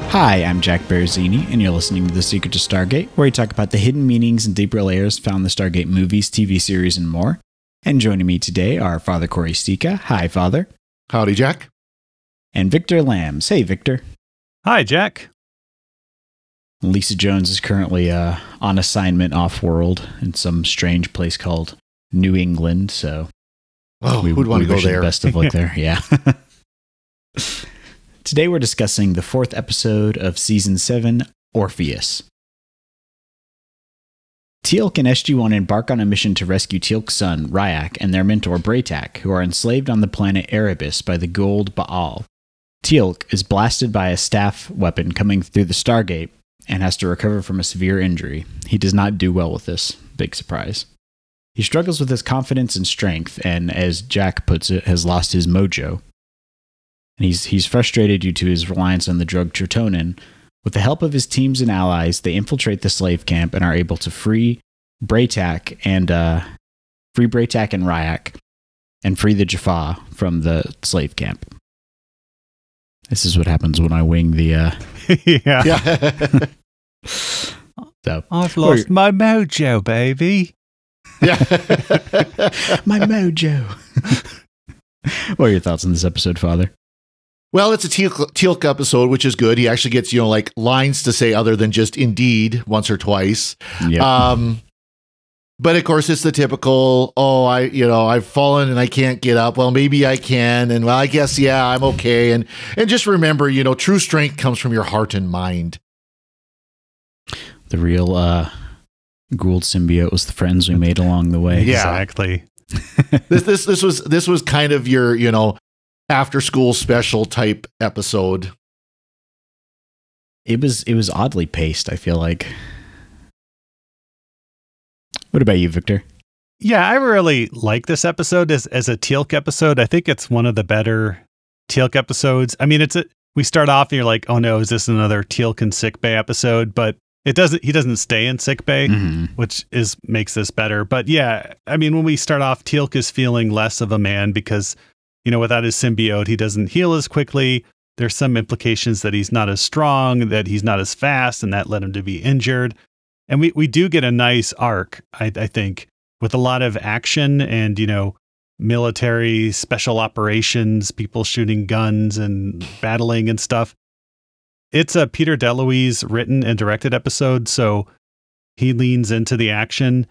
Hi, I'm Jack Baruzzini, and you're listening to The Secret to Stargate, where we talk about the hidden meanings and deeper layers found in the Stargate movies, TV series, and more. And joining me today are Father Cory Sticha. Hi, Father. Howdy, Jack. And Victor Lambs. Hey, Victor. Hi, Jack. Lisa Jones is currently on assignment off-world in some strange place called New England, so... Oh, who'd want to go there? Best of luck there, yeah. Today we're discussing the 4th episode of Season 7, Orpheus. Teal'c and SG-1 embark on a mission to rescue Teal'c's son, Ryak, and their mentor, Bra'tac, who are enslaved on the planet Erebus by the Gold Baal. Teal'c is blasted by a staff weapon coming through the Stargate and has to recover from a severe injury. He does not do well with this. Big surprise. He struggles with his confidence and strength, and as Jack puts it, has lost his mojo. And he's frustrated due to his reliance on the drug tritonin. With the help of his teams and allies, they infiltrate the slave camp and are able to free Bra'tac and Ryak and free the Jaffa from the slave camp. This is what happens when I wing the Yeah. So, I've lost my mojo, baby. Yeah. my mojo. What are your thoughts on this episode, Father? Well, it's a Teal'c episode, which is good. He actually gets, like lines to say other than just indeed once or twice. Yep. But of course, it's the typical, I've fallen and I can't get up. Well, maybe I can. And well, I guess, yeah, I'm okay. And just remember, true strength comes from your heart and mind. The real Gould symbiote was the friends we made along the way. Yeah. Exactly. This was kind of your, after school special type episode. It was oddly paced, I feel like. What about you, Victor? Yeah, I really like this episode as a Teal'c episode. I think it's one of the better Teal'c episodes. I mean, we start off and you're like, oh no, is this another Teal'c in sickbay episode? But he doesn't stay in sickbay, which makes this better. But yeah, I mean, when we start off, Teal'c is feeling less of a man because, without his symbiote, he doesn't heal as quickly. There's some implications that he's not as strong, that he's not as fast, and that led him to be injured. And we do get a nice arc, I think, with a lot of action and, military special operations, people shooting guns and battling and stuff. It's a Peter DeLuise written and directed episode, so he leans into the action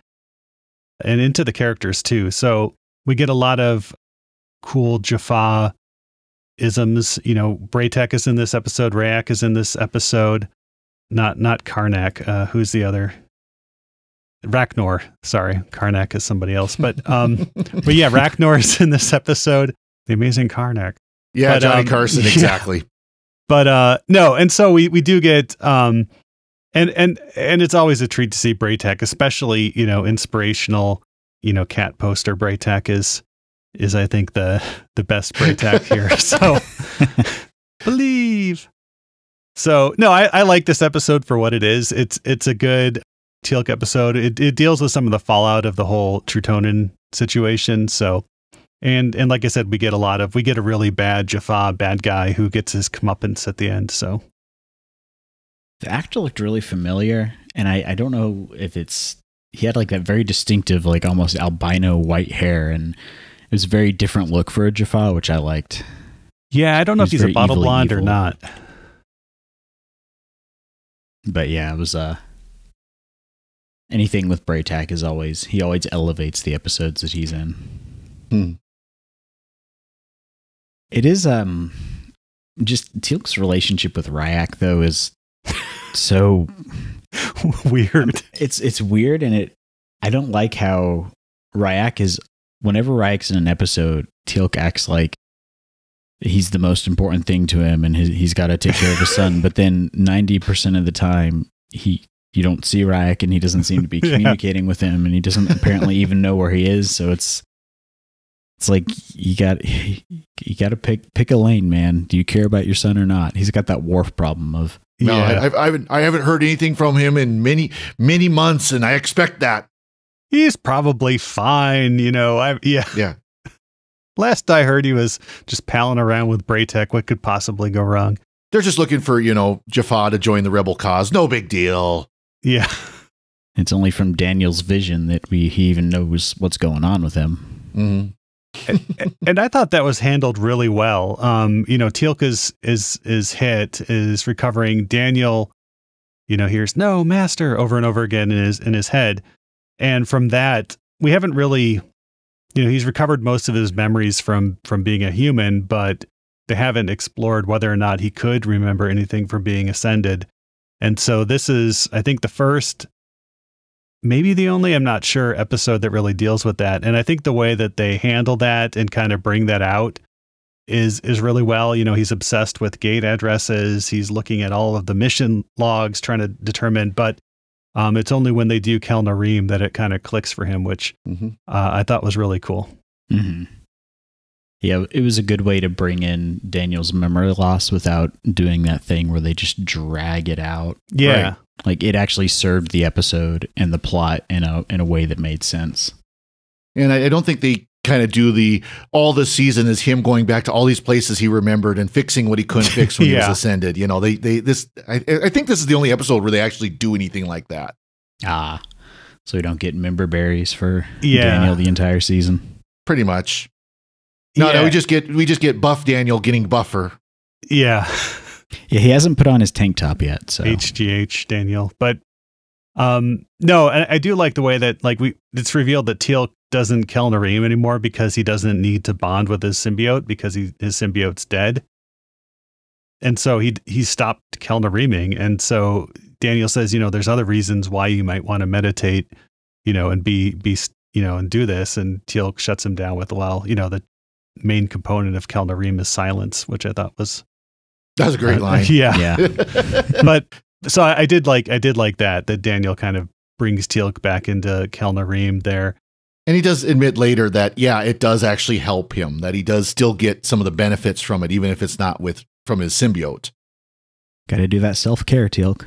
and into the characters too. So we get a lot of cool Jaffa isms. Bra'tac is in this episode, Ryak is in this episode. Not Karnak. Who's the other? Ragnar. Sorry, Karnak is somebody else. But yeah, Ragnar is in this episode. The amazing Karnak. Yeah, but, Johnny Carson, exactly. Yeah. But no, and so we do get and it's always a treat to see Bra'tac, especially inspirational. Cat poster Bra'tac is I think the best Bra'tac here. So believe. So no, I like this episode for what it is. It's a good Teal'c episode. It deals with some of the fallout of the whole tritonin situation. So and like I said, we get a really bad Jaffa bad guy who gets his comeuppance at the end. So the actor looked really familiar, and I don't know if he had like that very distinctive, like almost albino white hair, and it was a very different look for a Jaffa, which I liked. Yeah, I don't know if he's a bottle blonde or not. But yeah, it was anything with Bra'tac he always elevates the episodes that he's in. It is just Teal'c's relationship with Ryak though is so weird. It's weird, and I don't like how Ryak is. Whenever Ryak's in an episode, Teal'c acts like he's the most important thing to him, and he's got to take care of his son. But then 90% of the time, you don't see Ryak, and he doesn't seem to be communicating with him, and he doesn't apparently even know where he is. So it's like you got to pick a lane, man. Do you care about your son or not? He's got that Worf problem of no. Yeah. I haven't heard anything from him in many months, and I expect that. He's probably fine, Yeah. Last I heard, he was just palling around with Bra'tac. What could possibly go wrong? they're just looking for, Jaffa to join the rebel cause. No big deal. Yeah. It's only from Daniel's vision that he even knows what's going on with him. Mm-hmm. And I thought that was handled really well. Teal'c is hit, is recovering. Daniel, hears "No, master" over and over again in his head. And from that, we haven't really, he's recovered most of his memories from being a human, but they haven't explored whether or not he could remember anything from being ascended. And so this is, I think, the first, maybe the only, I'm not sure, episode that really deals with that. And I think the way that they handle that and kind of bring that out is really well. He's obsessed with gate addresses. He's looking at all of the mission logs, trying to determine, but it's only when they do Kel Nareem that it kind of clicks for him, which I thought was really cool. Mm-hmm. Yeah, it was a good way to bring in Daniel's memory loss without doing that thing where they just drag it out. Yeah. Right? Like it actually served the episode and the plot in a way that made sense. And I don't think they kind of do all the season is him going back to all these places he remembered and fixing what he couldn't fix when he was ascended. I think this is the only episode where they actually do anything like that. So we don't get member berries for Daniel the entire season. Pretty much. No, we just get buff Daniel getting buffer. Yeah. Yeah, he hasn't put on his tank top yet. So HGH Daniel. But no, I do like the way that it's revealed that Teal'c doesn't kill Nareem anymore because he doesn't need to bond with his symbiote because his symbiote's dead. And so he stopped Kel Nareeming. And so Daniel says, there's other reasons why you might want to meditate, and be and do this. And Teal'c shuts him down with, the main component of Kel Nareem is silence, which I thought was a great line. Yeah. But so I did like that Daniel kind of brings Teal'c back into Kel Nareem there. And he does admit later that, it does actually help him, that he does still get some of the benefits from it, even if it's not from his symbiote. Got to do that self-care, Teal'c.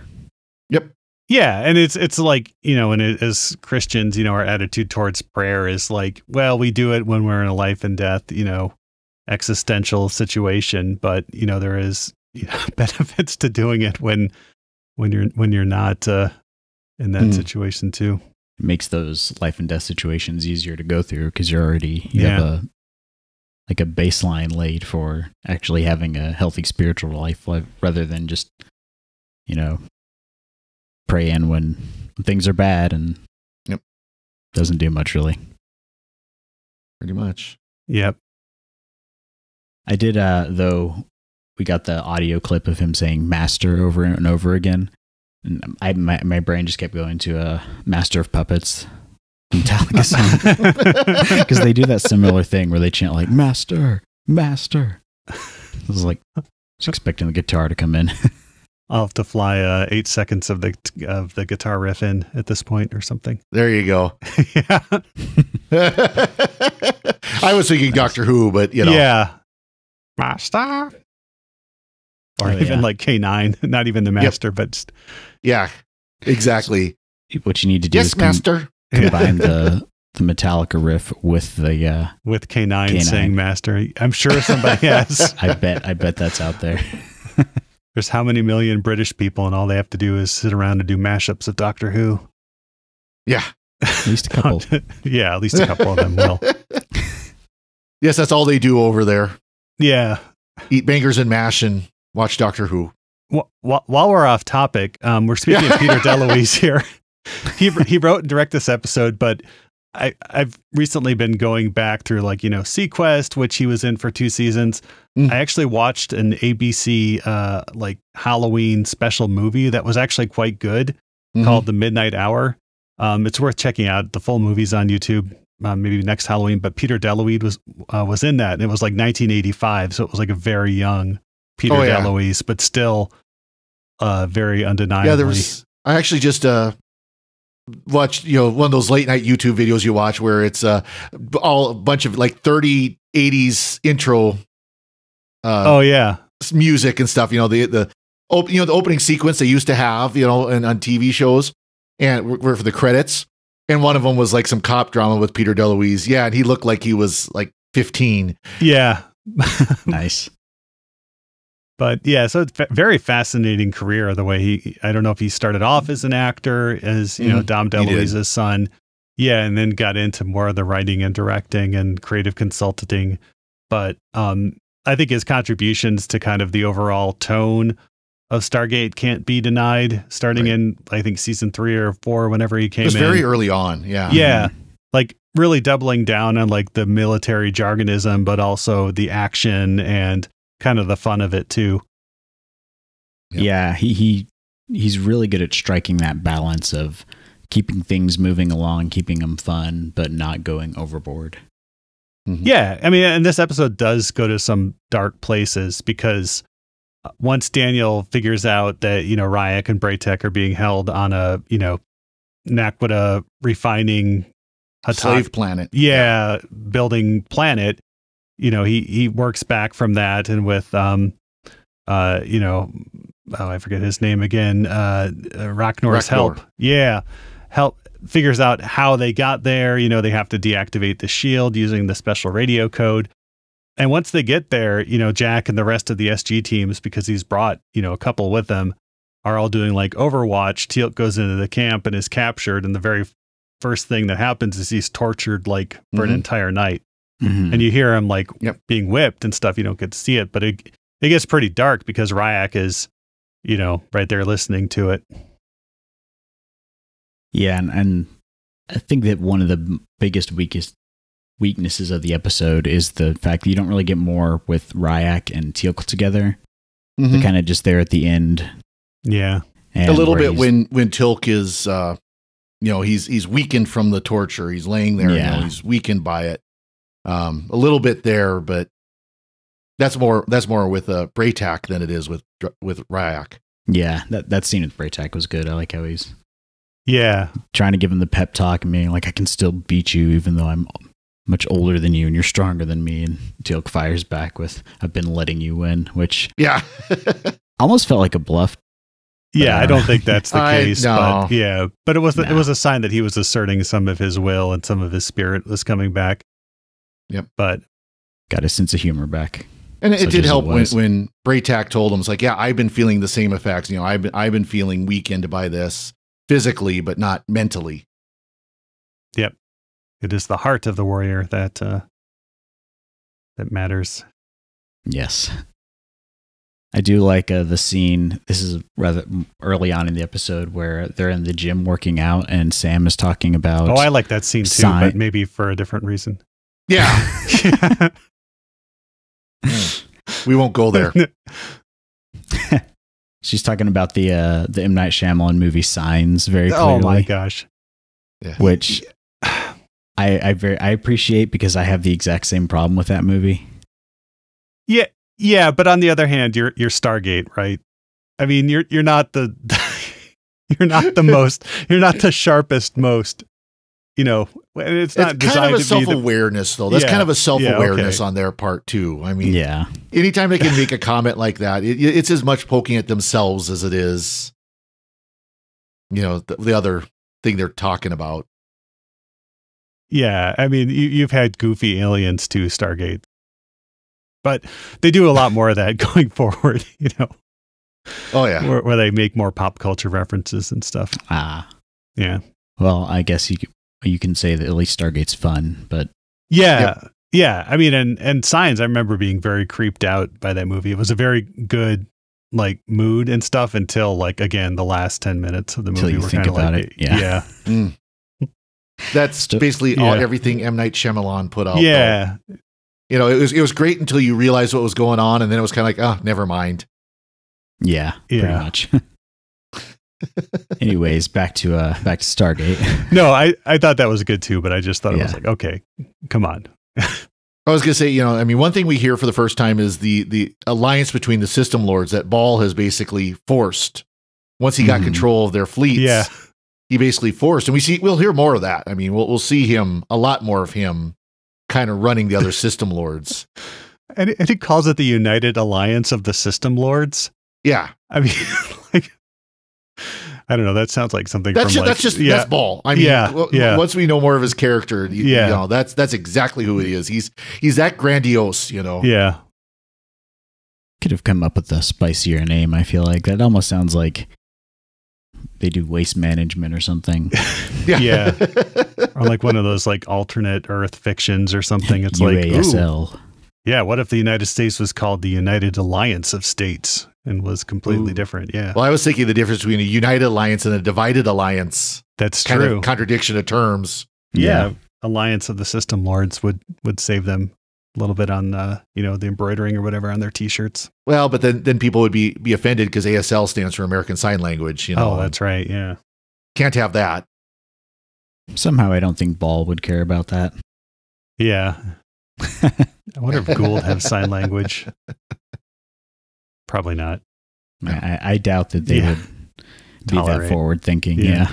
Yep. Yeah. And it's like, and as Christians, our attitude towards prayer is like, well, we do it when we're in a life and death, existential situation, but, there is benefits to doing it when you're not in that situation too. It makes those life and death situations easier to go through because you have a baseline laid for actually having a healthy spiritual life rather than just, praying when things are bad and doesn't do much really. Pretty much. Yep. I did, though, we got the audio clip of him saying master over and over again. And my brain just kept going to Master of Puppets, Metallica song. Because they do that similar thing where they chant like, master, master. I was like, just expecting the guitar to come in. I'll have to fly 8 seconds of the guitar riff in at this point or something. There you go. Yeah. I was thinking Doctor Who, but Yeah. Master. Or even like K9, not even the master, but just, yeah, exactly. What you need to do is master. Combine the Metallica riff with the with K9 saying master. I'm sure somebody has. I bet that's out there. There's how many million British people, and all they have to do is sit around and do mashups of Doctor Who. Yeah. At least a couple. Yeah, at least a couple of them will. Yes, that's all they do over there. Yeah. Eat bangers and mash and watch Doctor Who. While we're off topic, we're speaking of Peter DeLuise here. He wrote and directed this episode, but I've recently been going back through Sequest, which he was in for 2 seasons. I actually watched an ABC Halloween special movie that was actually quite good called The Midnight Hour. It's worth checking out. The full movie's on YouTube. Maybe next Halloween, but Peter DeLuise was in that, and it was like 1985, so it was like a very young Peter DeLuise, but still very undeniably. Yeah, I actually just watched one of those late night YouTube videos you watch where it's a bunch of 30 80s intro music and stuff, the opening sequence they used to have on TV shows and for the credits. And one of them was some cop drama with Peter DeLuise. Yeah, and he looked like he was 15. Yeah. Nice. But yeah, so it's very fascinating career, the way I don't know if he started off as an actor, as, you know, Dom DeLuise's son. Yeah. And then got into more of the writing and directing and creative consulting. But I think his contributions to kind of the overall tone of Stargate can't be denied, starting in, I think, season 3 or 4, whenever he came in. It was very early on. Yeah. Yeah. Like really doubling down on like the military jargonism, but also the action and kind of the fun of it too. Yeah, he's really good at striking that balance of keeping things moving along, keeping them fun, but not going overboard. Yeah, I mean, and this episode does go to some dark places, because once Daniel figures out that, you know, Ryak and Braytek are being held on a, you know, Naquita refining slave planet. Yeah, building planet. You know, he works back from that, and with you know, oh, I forget his name again, Rachnor's help. Yeah, figures out how they got there. You know, they have to deactivate the shield using the special radio code. And once they get there, you know, Jack and the rest of the SG teams, because he's brought, you know, a couple with them, are all doing like Overwatch. Teal'c goes into the camp and is captured, and the very first thing that happens is he's tortured like for an entire night. And you hear him like being whipped and stuff. You don't get to see it, but it gets pretty dark because Ryak is, you know, right there listening to it. Yeah, and I think that one of the biggest weaknesses of the episode is the fact that you don't really get more with Ryak and Teal'c together. They're kind of just there at the end. Yeah, and a little bit when Teal'c is, you know, he's weakened from the torture. He's laying there. You know, he's weakened by it. A little bit there, but that's more with Braytek than it is with Ryak. Yeah, that scene with Braytek was good. I like how he's trying to give him the pep talk and being like, I can still beat you even though I'm much older than you and you're stronger than me. And Teal'c fires back with, I've been letting you win, which almost felt like a bluff. Yeah, I don't think that's the case. No. But yeah, but it was a sign that he was asserting some of his will and some of his spirit was coming back. Yep. But got his sense of humor back. And it did help when Braytek told him, it's like, yeah, I've been feeling the same effects. You know, I've been feeling weakened by this physically, but not mentally. Yep. It is the heart of the warrior that matters. Yes. I do like the scene. This is rather early on in the episode where they're in the gym working out and Sam is talking about. Oh, I like that scene too, but maybe for a different reason. Yeah. We won't go there. She's talking about the M. Night Shyamalan movie Signs very clearly. Oh my gosh. Yeah. Which I appreciate because I have the exact same problem with that movie. Yeah. Yeah, but on the other hand, you're Stargate, right? I mean, you're not the you're not the sharpest most, you know, it's not kind of a self-awareness though. That's kind of a self-awareness on their part too. I mean, anytime they can make a comment like that, it's as much poking at themselves as it is, you know, the other thing they're talking about. Yeah, I mean, you've had goofy aliens too, Stargate. But they do a lot more of that going forward, you know. Oh, yeah. Where they make more pop culture references and stuff. Yeah. Well, I guess you can say that at least Stargate's fun, but... Yeah. Yeah. I mean, and Signs, I remember being very creeped out by that movie. It was a very good, like, mood and stuff until, like, again, the last 10 minutes of the movie were kind of like... Yeah. That's basically everything M. Night Shyamalan put out. Yeah. Though. You know, it was great until you realized what was going on, and then it was kind of like, oh, never mind. Yeah, pretty much. Anyways, back to Stargate. No, I thought that was good too, but I just thought it was like, okay, come on. I was gonna say, you know, I mean, one thing we hear for the first time is the alliance between the system lords that Ball has basically forced. Once he got control of their fleets, he basically forced, and we'll hear more of that. I mean, we'll see a lot more of him kind of running the other system lords. And he calls it the United Alliance of the System Lords. Yeah. I mean, like, I don't know. That sounds like something that's Ball. I mean, once we know more of his character, you know, that's exactly who he is. He's that grandiose, you know. Yeah. Could have come up with a spicier name, I feel like. That almost sounds like they do waste management or something. Yeah. Or like one of those like alternate Earth fictions or something. It's UASL. Like, yeah, what if the United States was called the United Alliance of States and was completely different? Yeah. Well, I was thinking the difference between a united alliance and a divided alliance. That's kind true. of contradiction of terms. Yeah. Alliance of the System Lords would save them a little bit on the embroidering or whatever on their t-shirts. Well, but then people would be offended because ASL stands for American Sign Language. Oh, that's right. Yeah. Can't have that. Somehow I don't think Ball would care about that. Yeah. I wonder if Gould have sign language. Probably not. No. I doubt that they would be that forward thinking. Yeah.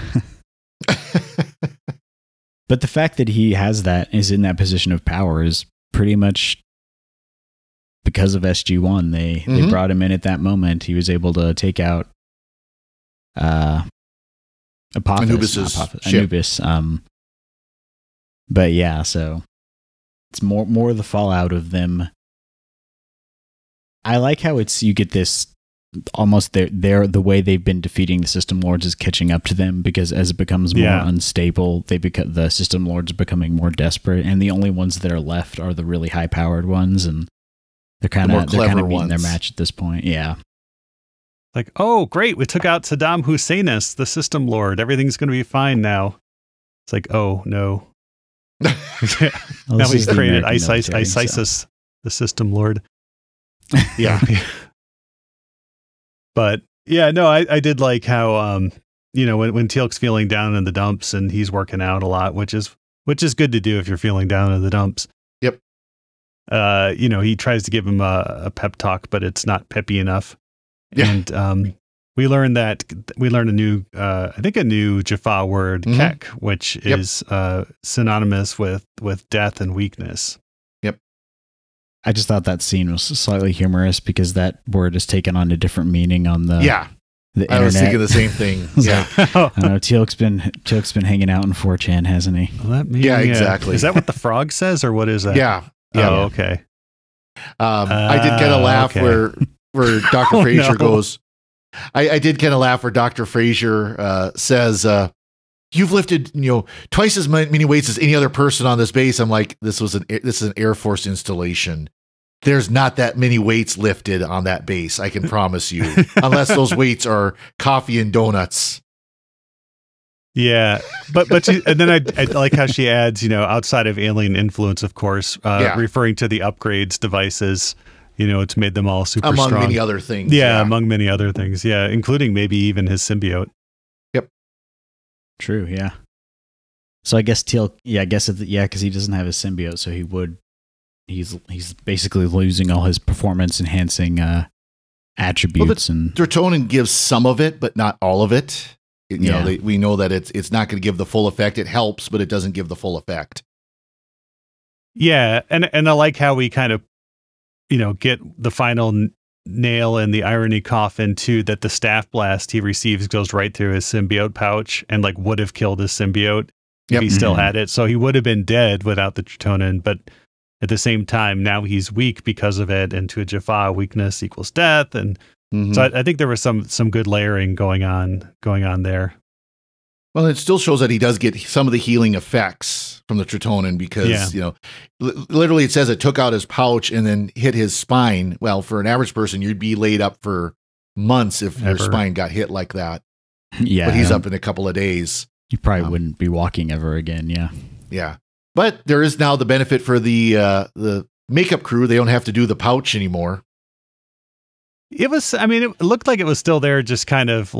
But the fact that he is in that position of power is pretty much because of SG-1. They brought him in at that moment. He was able to take out Anubis. But yeah, so it's more the fallout of them. I like how you get this almost the way they've been defeating the System Lords is catching up to them, because as it becomes more unstable, the System Lords are becoming more desperate, and the only ones that are left are the really high powered ones, and they're kind of beating their match at this point. Yeah. Like, oh, great, we took out Saddam Husseinis, the System Lord. Everything's going to be fine now. It's like, oh, no. Now he's created ISIS, the System Lord. Yeah. But yeah, no, I did like how, when Teal'c's feeling down in the dumps and he's working out a lot, which is good to do if you're feeling down in the dumps. Yep. He tries to give him a pep talk, but it's not peppy enough. Yeah. And we learned a new Jaffa word, kek, which is synonymous with death and weakness. Yep. I just thought that scene was slightly humorous because that word is taken on a different meaning on the internet. I was thinking the same thing. Yeah. I know Teal'c's been hanging out in 4chan, hasn't he? Well, exactly. Is that what the frog says, or what is that? Yeah. Oh, okay. I did kind of laugh where Dr. Fraser goes. I did kind of laugh where Dr. Fraser says, "You've lifted, twice as many weights as any other person on this base." I'm like, this is an Air Force installation. There's not that many weights lifted on that base, I can promise you, unless those weights are coffee and donuts. Yeah, but she, and then I like how she adds, outside of alien influence, of course, referring to the upgrades devices. It's made them all super strong. Among many other things. Yeah, among many other things. Yeah, including maybe even his symbiote. Yep. True, yeah. So I guess Teal'c, because he doesn't have his symbiote, so he's basically losing all his performance enhancing attributes. And Dratonin gives some of it, but not all of it. We know that it's not going to give the full effect. It helps, but it doesn't give the full effect. Yeah, and I like how we kind of get the final nail in the irony coffin too, that the staff blast he receives goes right through his symbiote pouch and would have killed his symbiote if he still had it. So he would have been dead without the Dratonin, but at the same time, now he's weak because of it, and to a Jaffa, weakness equals death. And so I think there was some good layering going on there. Well, it still shows that he does get some of the healing effects from the Dratonin because, literally it says it took out his pouch and then hit his spine. Well, for an average person, you'd be laid up for months if your spine got hit like that. Yeah. But he's up in a couple of days. You probably wouldn't be walking ever again. Yeah. Yeah. But there is now the benefit for the makeup crew. They don't have to do the pouch anymore. It looked like it was still there, just kind of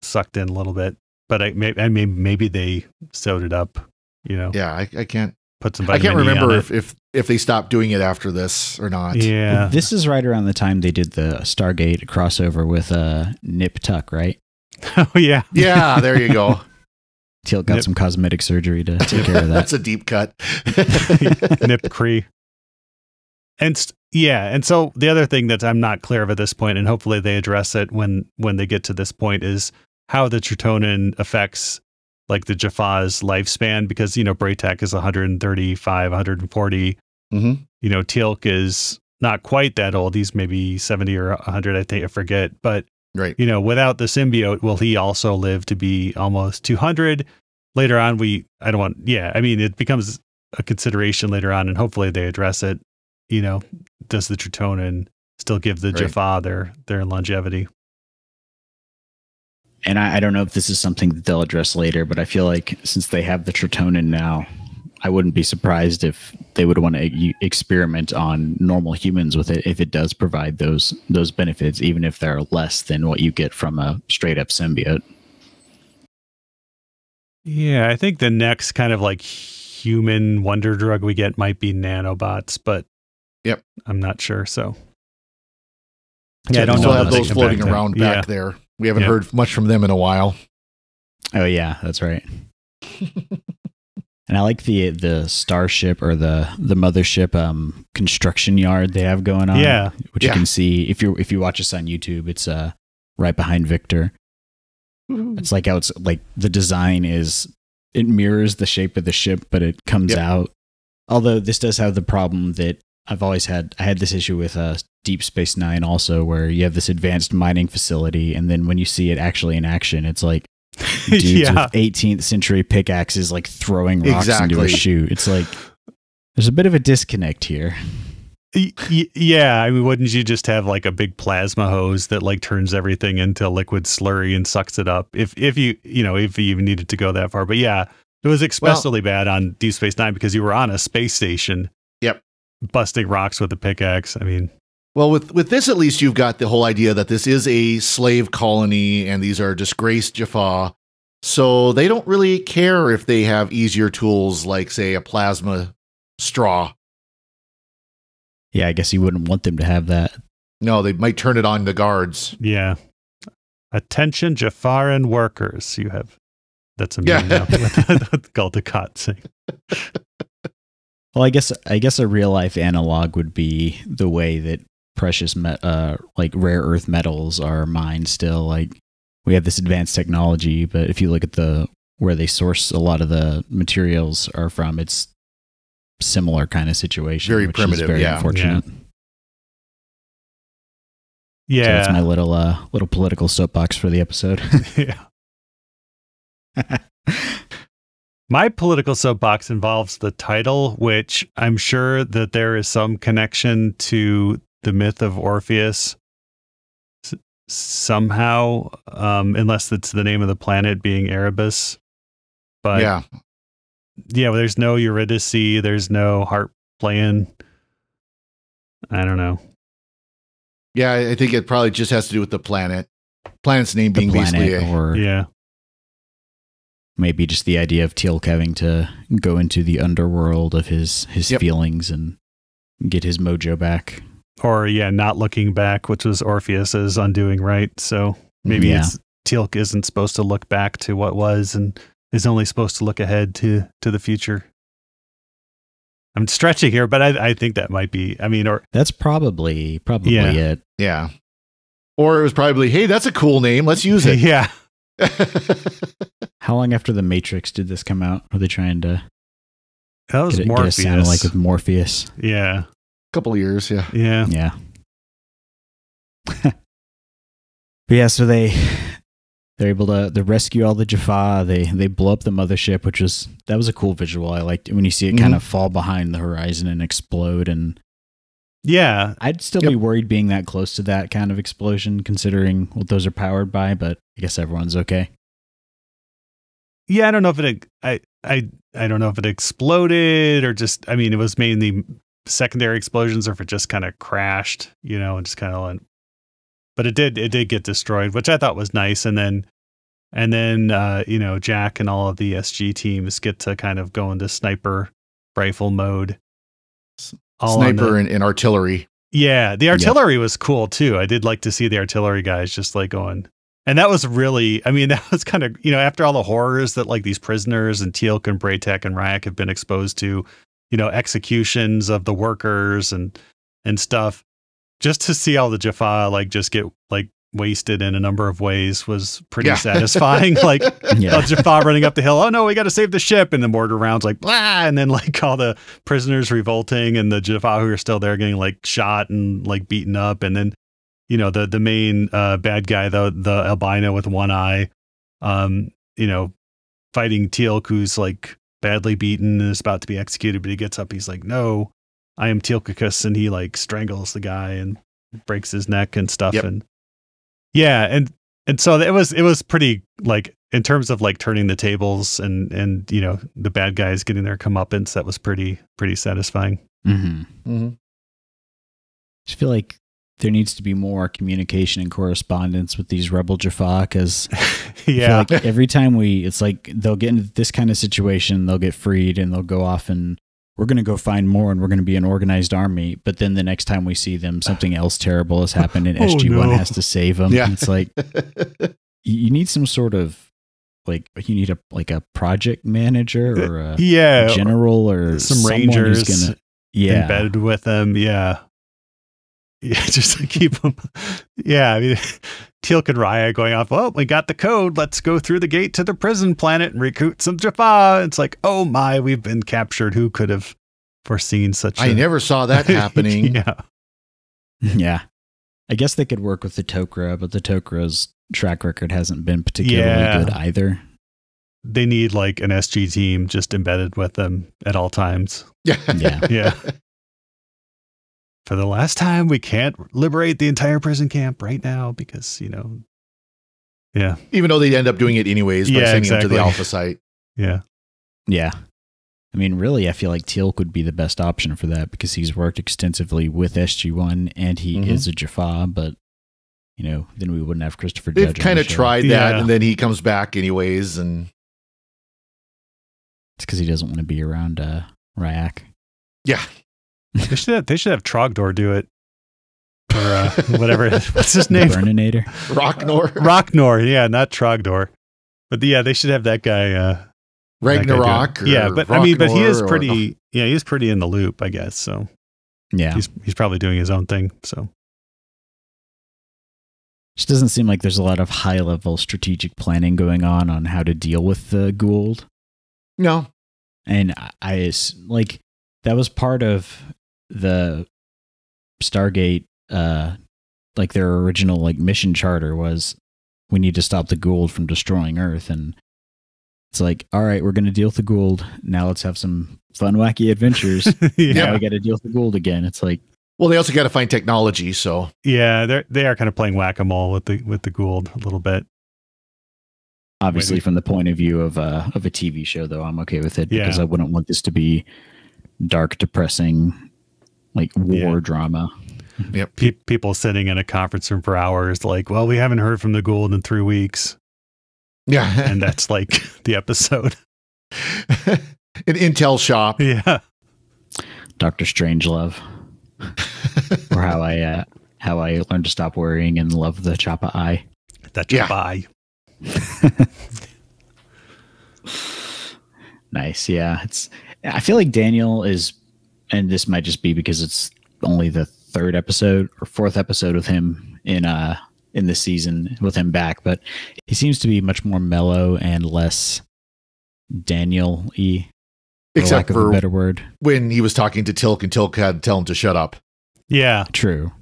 sucked in a little bit, but maybe they sewed it up, Yeah, I can't put some. I can't remember if they stopped doing it after this or not. Yeah, well, this is right around the time they did the Stargate crossover with Nip Tuck, right? Oh yeah, yeah. There you go. Teal'c got some cosmetic surgery to take care of that. That's a deep cut. Nip Cree. And so the other thing that I'm not clear of at this point, and hopefully they address it when they get to this point, is how the Dratonin affects the Jaffa's lifespan, because Braytac is 135, 140. Teal'c is not quite that old. He's maybe 70 or 100, I think, I forget. But, Right. you know, without the symbiote, will he also live to be almost 200? Later on, it becomes a consideration later on, and hopefully they address it. You know, does the Tritonin still give the Jaffa their longevity? And I don't know if this is something that they'll address later, but I feel like since they have the Tritonin now, I wouldn't be surprised if they would want to experiment on normal humans with it if it does provide those benefits, even if they're less than what you get from a straight up symbiote. Yeah, I think the next kind of like human wonder drug we get might be nanobots, but I'm not sure. So I don't know. Have those floating around back there. We haven't heard much from them in a while. Oh yeah, that's right. And I like the starship or the mothership construction yard they have going on. Yeah, which you can see if you watch us on YouTube. It's right behind Victor. It's like how it's like the design it mirrors the shape of the ship, but it comes out. Although this does have the problem that I've always had. I had this issue with Deep Space Nine also, where you have this advanced mining facility, and then when you see it actually in action, it's like dudes with 18th century pickaxes like throwing rocks into a chute. It's like there's a bit of a disconnect here. Yeah, I mean, wouldn't you just have like a big plasma hose that like turns everything into liquid slurry and sucks it up? If you even needed to go that far. But yeah, it was especially bad on Deep Space Nine because you were on a space station. Yep. Busting rocks with a pickaxe. I mean, well, with this, at least you've got the whole idea that this is a slave colony and these are disgraced Jaffa. So they don't really care if they have easier tools like, say, a plasma straw. Yeah, I guess you wouldn't want them to have that. No, they might turn it on the guards. Yeah. Attention, Jaffaran workers. You have that's a meme now. Galdecott saying. Well, I guess a real life analog would be the way that precious like rare earth metals are mined still. Like we have this advanced technology, but if you look at where they source a lot of the materials are from, it's similar kind of situation. Very primitive, very unfortunate. Yeah. So that's my little political soapbox for the episode. Yeah. My political soapbox involves the title, which I'm sure that there is some connection to the myth of Orpheus somehow, unless it's the name of the planet being Erebus. But yeah, well, there's no Eurydice, there's no harp playing. I don't know. Yeah, I think it probably just has to do with the planet. Planet's name being basically maybe just the idea of Teal'c having to go into the underworld of his feelings and get his mojo back. Or not looking back, which was Orpheus's undoing, right? So maybe Teal'c isn't supposed to look back to what was and is only supposed to look ahead to the future. I'm stretching here, but I think that might be, or that's probably it. Yeah. Or it was probably, hey, that's a cool name. Let's use it. Yeah. How long after The Matrix did this come out? Are they trying to that was Morpheus. Get it sound like with Morpheus? Yeah. A couple of years, yeah. Yeah. But yeah, so they're able to rescue all the Jaffa. They blow up the mothership, that was a cool visual. I liked it when you see it kind of fall behind the horizon and explode. And yeah, I'd still be worried being that close to that kind of explosion, considering what those are powered by. But I guess everyone's okay. Yeah, I don't know if I don't know if it exploded or just. It was mainly secondary explosions, or if it just kind of crashed, and just kind of went. But it did get destroyed, which I thought was nice. And then Jack and all of the SG teams get to kind of go into sniper rifle mode. Sniper and artillery. Yeah, the artillery was cool too. I did like to see the artillery guys just like going. And that was really, that was kind of, after all the horrors that like these prisoners and Teal'c and Braytek and Ryak have been exposed to, executions of the workers and stuff. Just to see all the Jaffa like just get like wasted in a number of ways was pretty satisfying. Like Jaffa running up the hill. Oh no, we got to save the ship. And the mortar rounds like, blah. And then like all the prisoners revolting and the Jaffa who are still there getting like shot and like beaten up. And then, you know, the main bad guy, the albino with one eye, you know, fighting Teal'c, who's like badly beaten and is about to be executed. But he gets up. He's like, no, I am Teal'cus. And he like strangles the guy and breaks his neck and stuff. And yeah, and so it was pretty, like, in terms of like turning the tables and you know, the bad guys getting their comeuppance, that was pretty satisfying. I just feel like there needs to be more communication and correspondence with these rebel Jaffa, because like every time it's like they'll get into this kind of situation, they'll get freed and they'll go off and we're going to go find more and we're going to be an organized army. But then the next time we see them, something else terrible has happened and SG-1 has to save them. Yeah. It's like, you need some sort of, like, you need a project manager or a general or some rangers who's embedded with them. Yeah. Yeah, just to keep them. Yeah, I mean, Teal'c and Raya going off, well, we got the code. Let's go through the gate to the prison planet and recruit some Jaffa. It's like, oh my, we've been captured. Who could have foreseen such I never saw that happening. Yeah. I guess they could work with the Tok'ra, but the Tok'ra's track record hasn't been particularly good either. They need like an SG team just embedded with them at all times. Yeah. For the last time, we can't liberate the entire prison camp right now because, you know, even though they end up doing it anyways by sending them to the Alpha site. Yeah. I mean, really, I feel like Teal'c would be the best option for that because he's worked extensively with SG-1 and he is a Jaffa, but, you know, then we wouldn't have Christopher Judge. They've kind of tried that, and then he comes back anyways, and it's because he doesn't want to be around Ryak. Yeah. They should have Trogdor do it. Or whatever. What's his name? Burninator. Rocknor. Yeah, not Trogdor. But they should have that guy. Ragnarok. But I mean, but he is pretty. Yeah, he's pretty in the loop, I guess. So yeah, he's probably doing his own thing. So just doesn't seem like there's a lot of high level strategic planning going on how to deal with the Goa'uld. No, and I like that was part of the Stargate, like their original like mission charter was, we need to stop the Goa'uld from destroying Earth, and it's like, all right, we're going to deal with the Goa'uld. Now let's have some fun, wacky adventures. Now we got to deal with the Goa'uld again. It's like, well, they also got to find technology. So yeah, they are kind of playing whack-a-mole with the Goa'uld a little bit. Obviously, from the point of view of a TV show, though, I'm okay with it because I wouldn't want this to be dark, depressing, like war drama. Yep. People sitting in a conference room for hours, like, well, we haven't heard from the Goa'uld in 3 weeks. Yeah. And that's like the episode. An Intel shop. Yeah. Dr. Strangelove. Or how I learned to stop worrying and love the Choppa Eye. The Choppa Eye. Nice. Yeah. I feel like Daniel is, and this might just be because it's only the third episode or fourth episode with him in this season with him back, but he seems to be much more mellow and less Daniel-y, except for a better word, when he was talking to Teal'c and Teal'c had to tell him to shut up. Yeah, true.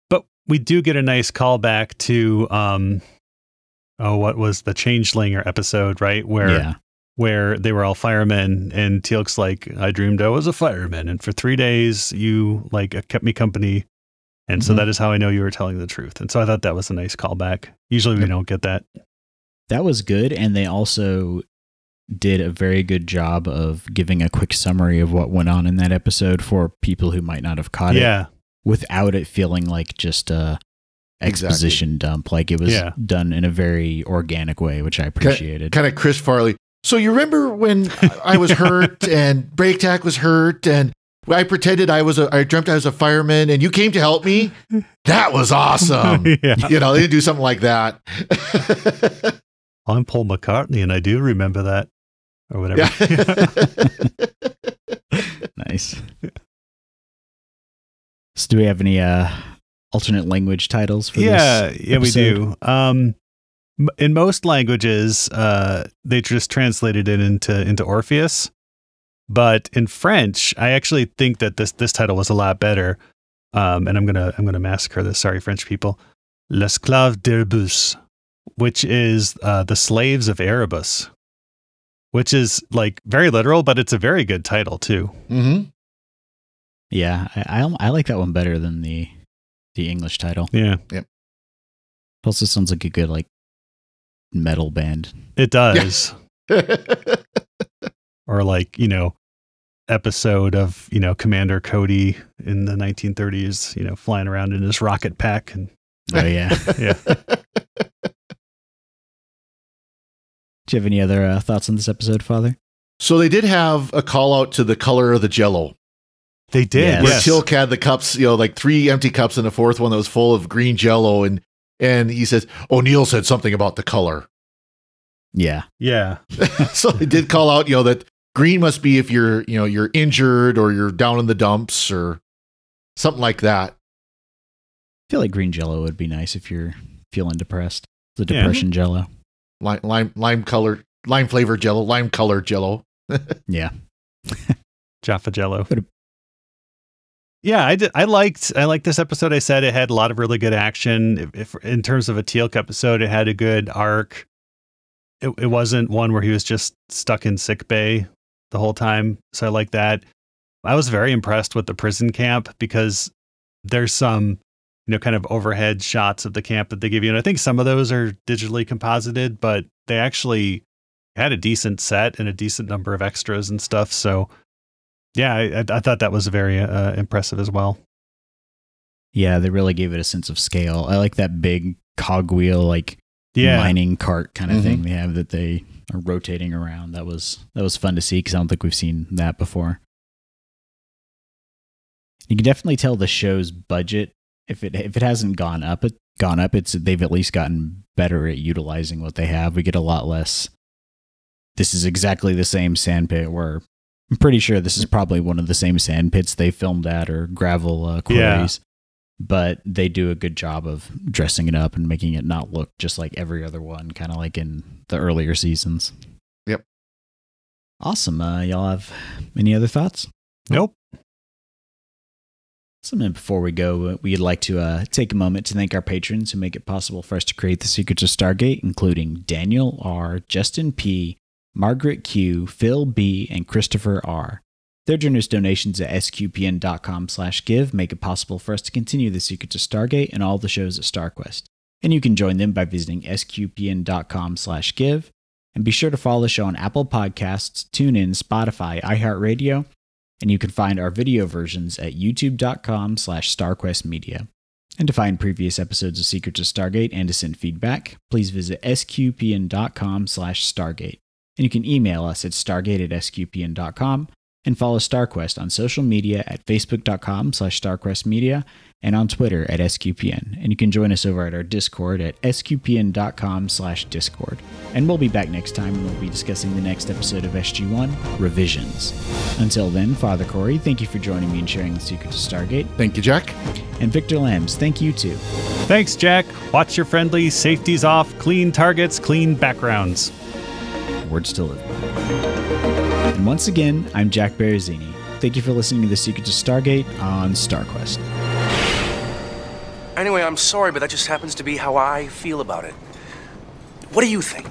But we do get a nice callback to what was the Changelinger episode, right? Where they were all firemen, and Teal'c's like, I dreamed I was a fireman, and for 3 days you like kept me company, and so that is how I know you were telling the truth. And so I thought that was a nice callback. Usually we don't get that. That was good, and they also did a very good job of giving a quick summary of what went on in that episode for people who might not have caught it, without it feeling like just a exposition dump. Like it was done in a very organic way, which I appreciated. Kind of Chris Farley. So you remember when I was hurt and BreakTac was hurt and I pretended I dreamt I was a fireman and you came to help me? That was awesome. You know, they didn't do something like that. I'm Paul McCartney and I do remember that. Or whatever. Nice. So do we have any alternate language titles for Yeah, this we episode? do. In most languages, they just translated it into Orpheus. But in French, I actually think that this title was a lot better. And I'm gonna massacre this. Sorry, French people. L'esclave d'Erebus, which is the slaves of Erebus, which is like very literal, but it's a very good title too. Mm-hmm. Yeah, I like that one better than the English title. Yeah. It also sounds like a good like metal band. It does. Or like, episode of, Commander Cody in the 1930s, flying around in his rocket pack. And Oh, yeah. yeah. Do you have any other thoughts on this episode, Father? So they did have a call out to the color of the Jello. They did. Where Yes. Teal'c had the cups, like 3 empty cups and the fourth one that was full of green Jello, and he says O'Neill said something about the color. Yeah. Yeah. So they did call out, that green must be if you're injured or you're down in the dumps or something like that. I feel like green Jello would be nice if you're feeling depressed. The depression Jello. Lime flavored Jello, lime colored Jello. Yeah. Jaffa Jello. Yeah, I liked this episode. I said it had a lot of really good action. If in terms of a Teal'c episode, it had a good arc. It wasn't one where he was just stuck in sick bay the whole time. So I like that. I was very impressed with the prison camp because there's some, kind of overhead shots of the camp that they give you. And I think some of those are digitally composited, but they actually had a decent set and a decent number of extras and stuff. So yeah, I thought that was very impressive as well. Yeah, they really gave it a sense of scale. I like that big cogwheel, mining cart kind of thing they have that they are rotating around. That was fun to see because I don't think we've seen that before. You can definitely tell the show's budget, if it hasn't gone up, they've at least gotten better at utilizing what they have. We get a lot less. This is exactly the same sandpit where I'm pretty sure this is probably one of the same sand pits they filmed at or gravel quarries. But they do a good job of dressing it up and making it not look just like every other one, kind of like in the earlier seasons. Yep. Awesome. Y'all have any other thoughts? Nope. And before we go, we'd like to take a moment to thank our patrons who make it possible for us to create The Secrets of Stargate, including Daniel R., Justin P., Margaret Q., Phil B., and Christopher R. Their generous donations at sqpn.com/give make it possible for us to continue The Secrets of Stargate and all the shows at StarQuest. And you can join them by visiting sqpn.com/give. And be sure to follow the show on Apple Podcasts, TuneIn, Spotify, iHeartRadio, and you can find our video versions at youtube.com/StarQuestMedia. And to find previous episodes of Secrets of Stargate and to send feedback, please visit sqpn.com/Stargate. And you can email us at stargate@sqpn.com and follow StarQuest on social media at facebook.com/StarQuestMedia and on Twitter at SQPN. And you can join us over at our Discord at sqpn.com/Discord. And we'll be back next time and we'll be discussing the next episode of SG-1, Revisions. Until then, Father Cory, thank you for joining me and sharing the secrets of Stargate. Thank you, Jack. And Victor Lambs, thank you too. Thanks, Jack. Watch your friendly, safeties off, clean targets, clean backgrounds. Words to live by. And once again, I'm Jack Baruzzini. Thank you for listening to The Secrets of Stargate on StarQuest. Anyway, I'm sorry, but that just happens to be how I feel about it. What do you think?